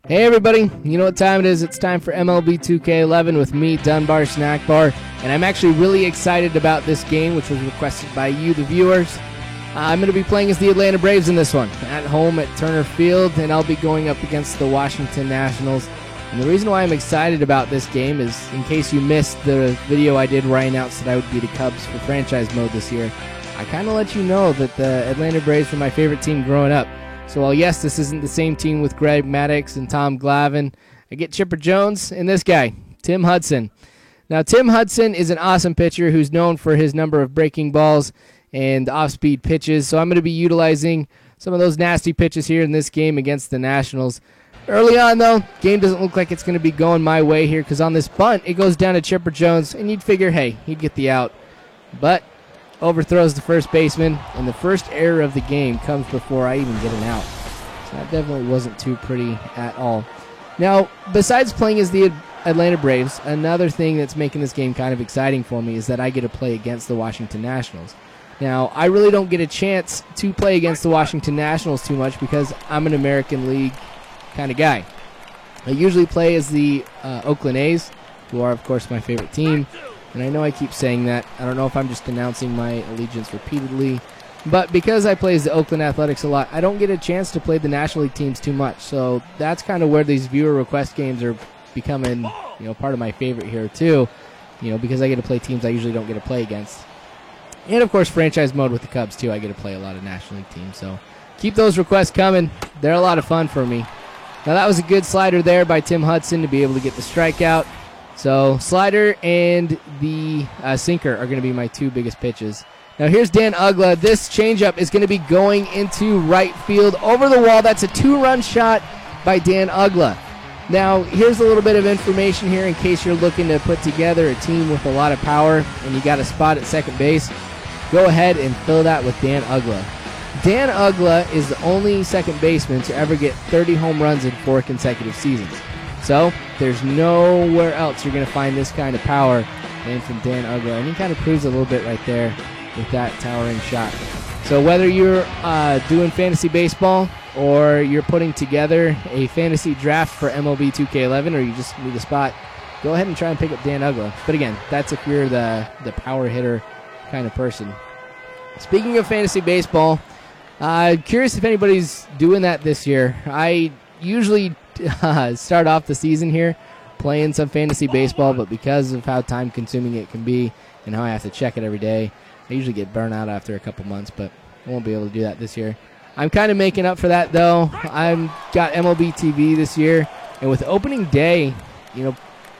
Hey everybody, you know what time it is? It's time for MLB 2K11 with me, Dunbar Snack Bar, and I'm actually really excited about this game, which was requested by you, the viewers. I'm going to be playing as the Atlanta Braves in this one, at home at Turner Field, and I'll be going up against the Washington Nationals. And the reason why I'm excited about this game is, in case you missed the video I did where I announced that I would be the Cubs for franchise mode this year, I kind of let you know that the Atlanta Braves were my favorite team growing up. So while yes, this isn't the same team with Greg Maddux and Tom Glavine, I get Chipper Jones and this guy, Tim Hudson. Now, Tim Hudson is an awesome pitcher who's known for his number of breaking balls and off-speed pitches, so I'm going to be utilizing some of those nasty pitches here in this game against the Nationals. Early on, though, game doesn't look like it's going to be going my way here because on this bunt, it goes down to Chipper Jones, and you'd figure, hey, he'd get the out. But overthrows the first baseman, and the first error of the game comes before I even get an out. So that definitely wasn't too pretty at all. Now, besides playing as the Atlanta Braves, another thing that's making this game kind of exciting for me is that I get to play against the Washington Nationals. Now, I really don't get a chance to play against the Washington Nationals too much because I'm an American League kind of guy. I usually play as the Oakland A's, who are, of course, my favorite team. And I know I keep saying that. I don't know if I'm just announcing my allegiance repeatedly. But because I play as the Oakland Athletics a lot, I don't get a chance to play the National League teams too much. So that's kind of where these viewer request games are becoming, part of my favorite here too. Because I get to play teams I usually don't get to play against. And of course, franchise mode with the Cubs too. I get to play a lot of National League teams. So keep those requests coming. They're a lot of fun for me. Now that was a good slider there by Tim Hudson to be able to get the strikeout. So slider and the sinker are going to be my two biggest pitches. Now here's Dan Uggla. This changeup is going to be going into right field over the wall. That's a two-run shot by Dan Uggla. Now here's a little bit of information here in case you're looking to put together a team with a lot of power and you got a spot at second base. Go ahead and fill that with Dan Uggla. Dan Uggla is the only second baseman to ever get 30 home runs in 4 consecutive seasons. So there's nowhere else you're going to find this kind of power than from Dan Uggla. And he kind of proves a little bit right there with that towering shot. So whether you're doing fantasy baseball or you're putting together a fantasy draft for MLB 2K11 or you just need a spot, go ahead and try and pick up Dan Uggla. But again, that's if you're the power hitter kind of person. Speaking of fantasy baseball, curious if anybody's doing that this year. I usually start off the season here playing some fantasy baseball, but because of how time consuming it can be and how I have to check it every day, I usually get burnt out after a couple months, but I won't be able to do that this year. I'm kind of making up for that though. I've got MLB TV this year, and with opening day,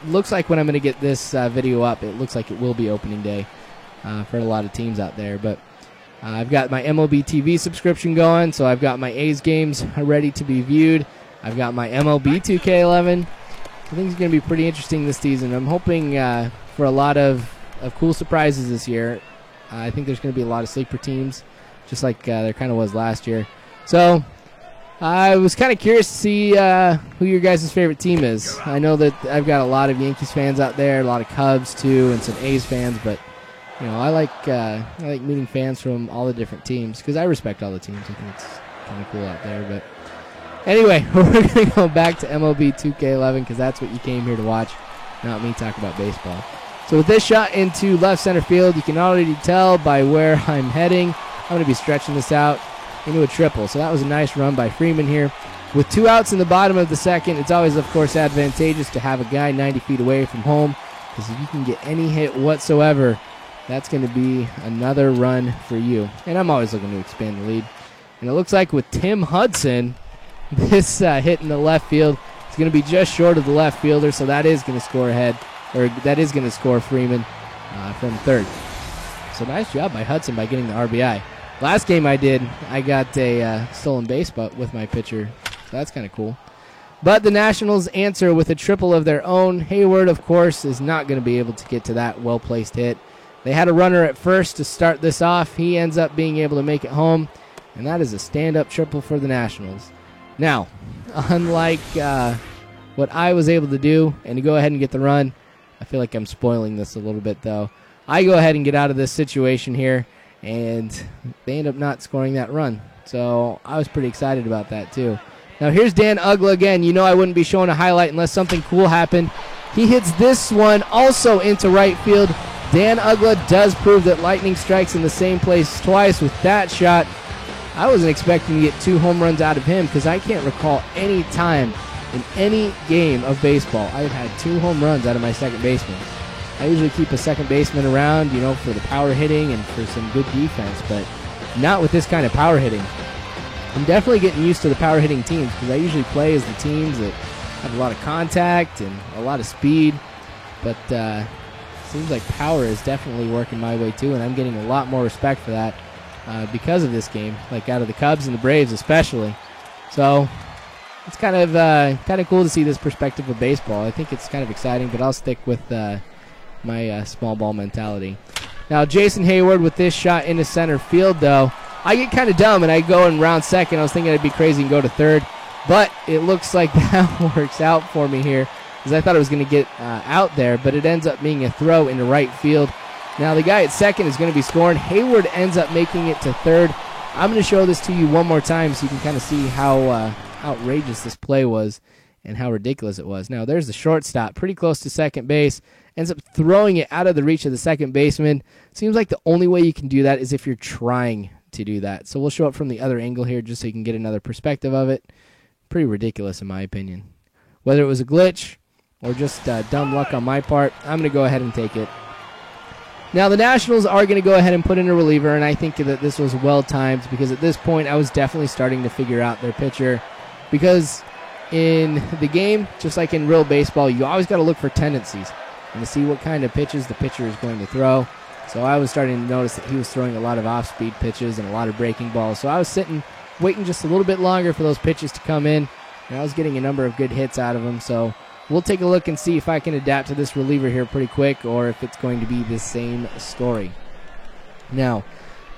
looks like when I'm going to get this video up, it looks like it will be opening day for a lot of teams out there, but I've got my MLB TV subscription going, so I've got my A's games ready to be viewed. I've got my MLB 2K11. I think it's going to be pretty interesting this season. I'm hoping for a lot of cool surprises this year. I think there's going to be a lot of sleeper teams, just like there kind of was last year. So I was kind of curious to see who your guys' favorite team is. I know that I've got a lot of Yankees fans out there, a lot of Cubs too, and some A's fans, but I like meeting fans from all the different teams because I respect all the teams. I think it's kind of cool out there, but anyway, we're going to go back to MLB 2K11 because that's what you came here to watch, not me talk about baseball. So with this shot into left center field, you can already tell by where I'm heading. I'm going to be stretching this out into a triple. So that was a nice run by Freeman here. With 2 outs in the bottom of the second, it's always, of course, advantageous to have a guy 90 feet away from home because if you can get any hit whatsoever, that's going to be another run for you. And I'm always looking to expand the lead. And it looks like with Tim Hudson, this hit in the left field is going to be just short of the left fielder, so that is going to score ahead, or that is going to score Freeman from third. So nice job by Hudson by getting the RBI. Last game I got a stolen base but with my pitcher, so that's kind of cool. But the Nationals answer with a triple of their own. Hayward, of course, is not going to be able to get to that well-placed hit. They had a runner at first to start this off. He ends up being able to make it home, and that is a stand-up triple for the Nationals. Now, unlike what I was able to do and to go ahead and get the run, I feel like I'm spoiling this a little bit, though. I go ahead and get out of this situation here, and they end up not scoring that run. So I was pretty excited about that, too. Now here's Dan Uggla again. You know I wouldn't be showing a highlight unless something cool happened. He hits this one also into right field. Dan Uggla does prove that lightning strikes in the same place twice with that shot. I wasn't expecting to get 2 home runs out of him because I can't recall any time in any game of baseball I've had 2 home runs out of my second baseman. I usually keep a second baseman around, for the power hitting and for some good defense, but not with this kind of power hitting. I'm definitely getting used to the power hitting teams because I usually play as the teams that have a lot of contact and a lot of speed, but seems like power is definitely working my way too, and I'm getting a lot more respect for that because of this game, like out of the Cubs and the Braves especially. So it's kind of cool to see this perspective of baseball. I think it's kind of exciting, but I'll stick with my small ball mentality. Now Jason Hayward with this shot into center field, though. I get kind of dumb and I go in round second. I was thinking I'd be crazy and go to third, but it looks like that works out for me here because I thought it was going to get out there, but it ends up being a throw into right field. Now the guy at second is going to be scoring. Hayward ends up making it to third. I'm going to show this to you one more time so you can kind of see how outrageous this play was and how ridiculous it was. Now there's the shortstop, pretty close to second base, ends up throwing it out of the reach of the second baseman. Seems like the only way you can do that is if you're trying to do that. So we'll show it from the other angle here just so you can get another perspective of it. Pretty ridiculous in my opinion. Whether it was a glitch or just dumb luck on my part, I'm going to go ahead and take it. Now the Nationals are going to go ahead and put in a reliever, and I think that this was well timed because at this point I was definitely starting to figure out their pitcher, because in the game, just like in real baseball, you always got to look for tendencies and to see what kind of pitches the pitcher is going to throw. So I was starting to notice that he was throwing a lot of off-speed pitches and a lot of breaking balls. So I was waiting just a little bit longer for those pitches to come in, and I was getting a number of good hits out of them. So we'll take a look and see if I can adapt to this reliever here pretty quick or if it's going to be the same story. Now,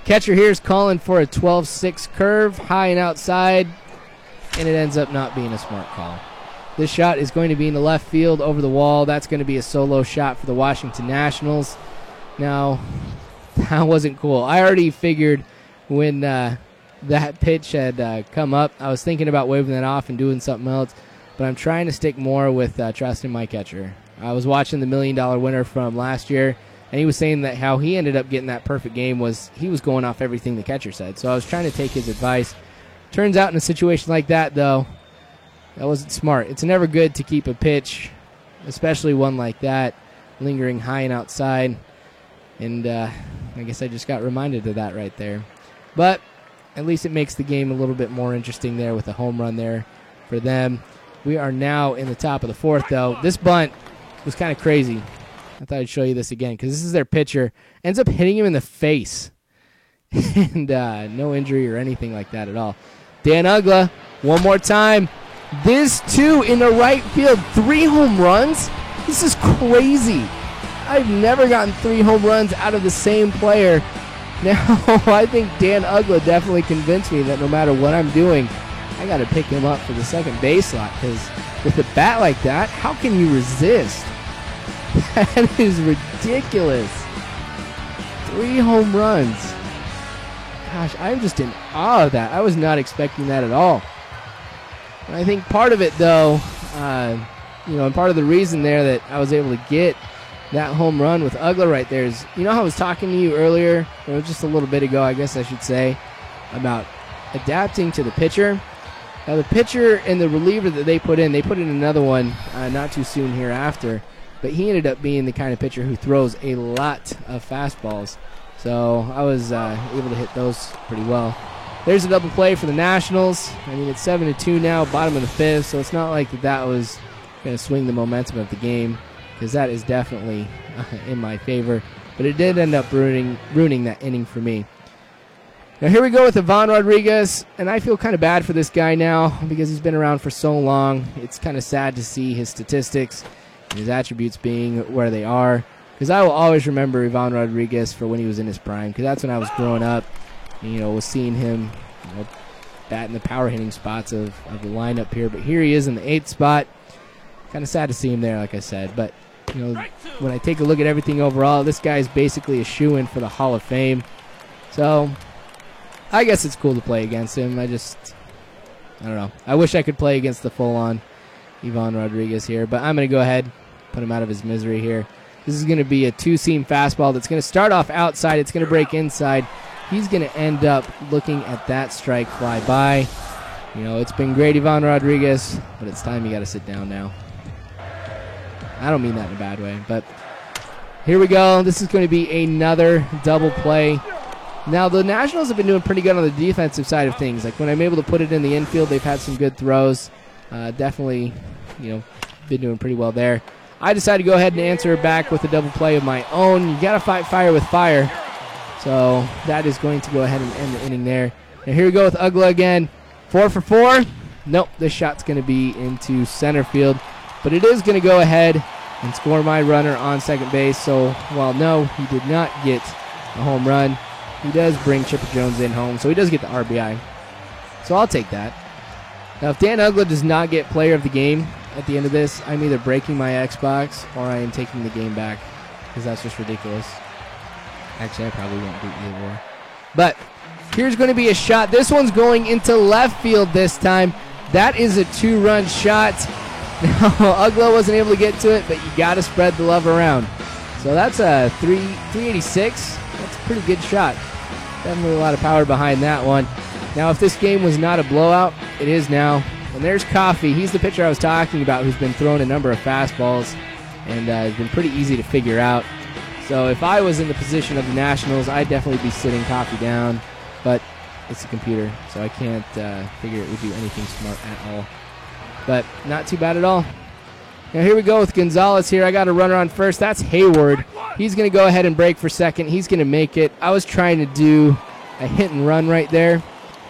catcher here is calling for a 12-6 curve, high and outside, and it ends up not being a smart call. This shot is going to be in the left field over the wall. That's going to be a solo shot for the Washington Nationals. Now, that wasn't cool. I already figured when that pitch had come up, I was thinking about waving that off and doing something else, but I'm trying to stick more with trusting my catcher. I was watching the $1 Million Winner from last year, and he was saying that how he ended up getting that perfect game was he was going off everything the catcher said. So I was trying to take his advice. Turns out in a situation like that, though, that wasn't smart. It's never good to keep a pitch, especially one like that, lingering high and outside. And I guess I just got reminded of that right there. But at least it makes the game a little bit more interesting there with a home run there for them. We are now in the top of the fourth, though. This bunt was kind of crazy. I thought I'd show you this again because this is their pitcher. Ends up hitting him in the face. And no injury or anything like that at all. Dan Uggla, one more time. This, too, in the right field. 3 home runs? This is crazy. I've never gotten 3 home runs out of the same player. Now, I think Dan Uggla definitely convinced me that no matter what I'm doing, I got to pick him up for the second base slot, because with a bat like that, how can you resist? That is ridiculous. 3 home runs. Gosh, I'm just in awe of that. I was not expecting that at all. And I think part of it, though, and part of the reason there that I was able to get that home run with Uggla right there is, how I was talking to you earlier, just a little bit ago, I guess I should say, about adapting to the pitcher. Now, the pitcher and the reliever that they put in another one not too soon hereafter, but he ended up being the kind of pitcher who throws a lot of fastballs. So I was able to hit those pretty well. There's a double play for the Nationals. It's 7-2 now, bottom of the 5th, so it's not like that was going to swing the momentum of the game, because that is definitely in my favor. But it did end up ruining that inning for me. Now here we go with Ivan Rodriguez, and I feel kind of bad for this guy now because he's been around for so long. It's kind of sad to see his statistics and his attributes being where they are, because I will always remember Ivan Rodriguez for when he was in his prime, because that's when I was growing up and, was seeing him bat in the power hitting spots of the lineup here. But here he is in the 8th spot. Kind of sad to see him there, like I said. But when I take a look at everything overall, this guy is basically a shoo-in for the Hall of Fame. So I guess it's cool to play against him. I don't know. I wish I could play against the full-on Ivan Rodriguez here, but I'm going to go ahead, put him out of his misery here. This is going to be a two-seam fastball that's going to start off outside. It's going to break inside. He's going to end up looking at that strike fly by. You know, it's been great, Ivan Rodriguez, but it's time you got to sit down now. I don't mean that in a bad way, but here we go. This is going to be another double play. Now, the Nationals have been doing pretty good on the defensive side of things. Like, when I'm able to put it in the infield, they've had some good throws. Definitely, you know, been doing pretty well there. I decided to go ahead and answer back with a double play of my own. You got to fight fire with fire. So that is going to go ahead and end the inning there. Now, here we go with Uggla again. 4 for 4. Nope, this shot's going to be into center field. But it is going to go ahead and score my runner on second base. So, while no, he did not get a home run, he does bring Chipper Jones in home. So he does get the RBI. So I'll take that. Now, if Dan Uggla does not get player of the game at the end of this, I'm either breaking my Xbox or I am taking the game back, because that's just ridiculous. Actually, I probably won't do either way. But here's going to be a shot. This one's going into left field this time. That is a 2-run shot. Now, Uggla wasn't able to get to it, but you got to spread the love around. So that's a 386. That's a pretty good shot. Definitely a lot of power behind that one. Now, if this game was not a blowout, it is now. And there's Coffey. He's the pitcher I was talking about who's been throwing a number of fastballs and has been pretty easy to figure out. So if I was in the position of the Nationals, I'd definitely be sitting Coffey down. But it's a computer, so I can't figure it would do anything smart at all. But not too bad at all. Now here we go with Gonzalez here. I got a runner on first. That's Hayward. He's going to go ahead and break for second. He's going to make it. I was trying to do a hit and run right there,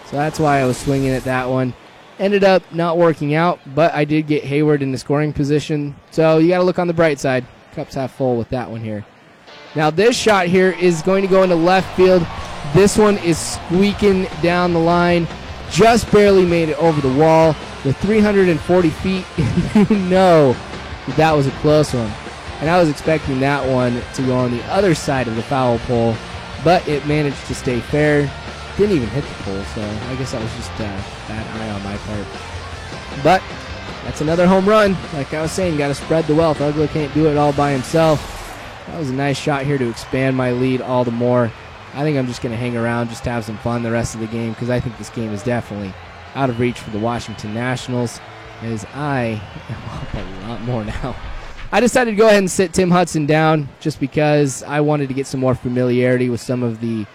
so that's why I was swinging at that one. Ended up not working out, but I did get Hayward in the scoring position. So you got to look on the bright side. Cup's half full with that one here. Now this shot here is going to go into left field. This one is squeaking down the line. Just barely made it over the wall. With 340 feet, you know that was a close one. And I was expecting that one to go on the other side of the foul pole, but it managed to stay fair. Didn't even hit the pole, so I guess that was just a bad eye on my part. But that's another home run. Like I was saying, got to spread the wealth. Uggla can't do it all by himself. That was a nice shot here to expand my lead all the more. I think I'm just going to hang around, just to have some fun the rest of the game, because I think this game is definitely out of reach for the Washington Nationals, as I am up a lot more now. I decided to go ahead and sit Tim Hudson down just because I wanted to get some more familiarity with some of the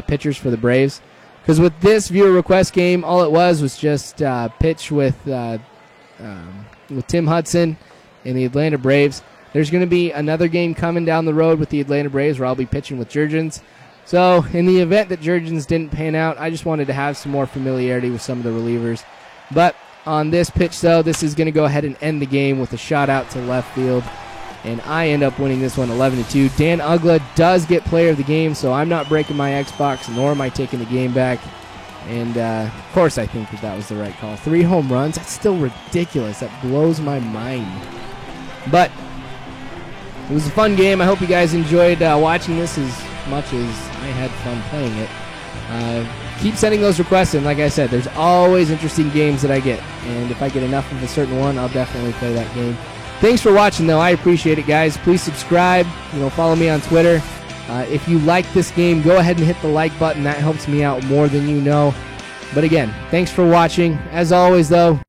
pitchers for the Braves. Because with this viewer request game, all it was just pitch with Tim Hudson and the Atlanta Braves. There's going to be another game coming down the road with the Atlanta Braves where I'll be pitching with Jurgens. So in the event that Jurgens didn't pan out, I just wanted to have some more familiarity with some of the relievers. But on this pitch, though, this is going to go ahead and end the game with a shot out to left field. And I end up winning this one 11-2. Dan Uggla does get player of the game, so I'm not breaking my Xbox, nor am I taking the game back. And, of course, I think that was the right call. 3 home runs? That's still ridiculous. That blows my mind. But it was a fun game. I hope you guys enjoyed watching this as much as I had fun playing it. Keep sending those requests in. Like I said, there's always interesting games that I get. And if I get enough of a certain one, I'll definitely play that game. Thanks for watching, though. I appreciate it, guys. Please subscribe. Follow me on Twitter. If you like this game, go ahead and hit the like button. That helps me out more than you know. But again, thanks for watching. As always, though,